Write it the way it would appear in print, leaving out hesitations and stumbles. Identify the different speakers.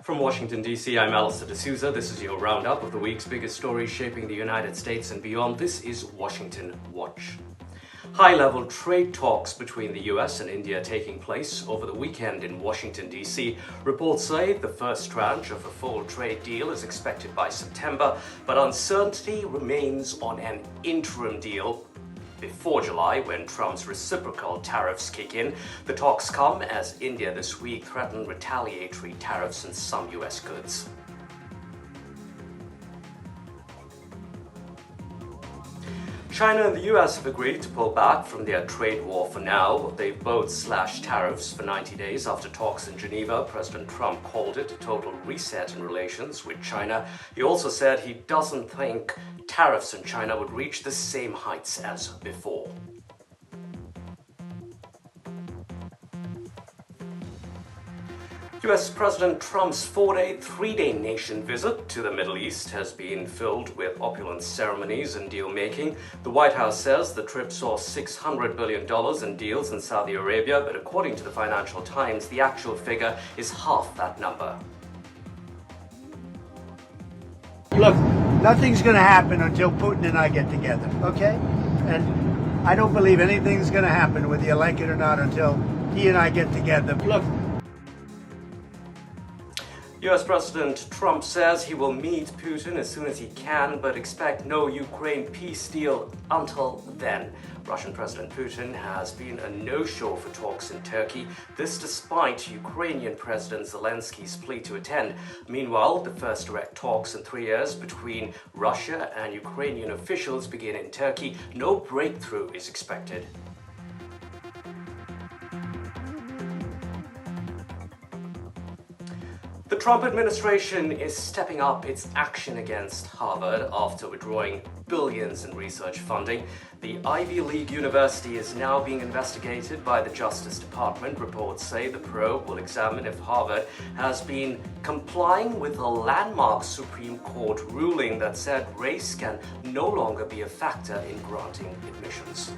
Speaker 1: From Washington, D.C., I'm Allister. This is your roundup of the week's biggest stories shaping the United States and beyond. This is Washington Watch. High-level trade talks between the US and India taking place over the weekend in Washington, D.C. Reports say the first tranche of a full trade deal is expected by September, but uncertainty remains on an interim deal before July, when Trump's reciprocal tariffs kick in. The talks come as India this week threatened retaliatory tariffs on some US goods. China and the US have agreed to pull back from their trade war for now. They've both slashed tariffs for 90 days after talks in Geneva. President Trump called it a total reset in relations with China. He also said he doesn't think tariffs in China would reach the same heights as before. US President Trump's three-day nation visit to the Middle East has been filled with opulent ceremonies and deal-making. The White House says the trip saw $600 billion in deals in Saudi Arabia, but according to the Financial Times, the actual figure is half that number.
Speaker 2: Look, nothing's going to happen until Putin and I get together, okay? And I don't believe anything's going to happen, whether you like it or not, until he and I get together. Look.
Speaker 1: US President Trump says he will meet Putin as soon as he can, but expect no Ukraine peace deal until then. Russian President Putin has been a no-show for talks in Turkey, this despite Ukrainian President Zelensky's plea to attend. Meanwhile, the first direct talks in 3 years between Russia and Ukrainian officials begin in Turkey. No breakthrough is expected. The Trump administration is stepping up its action against Harvard after withdrawing billions in research funding. The Ivy League university is now being investigated by the Justice Department. Reports say the probe will examine if Harvard has been complying with a landmark Supreme Court ruling that said race can no longer be a factor in granting admissions.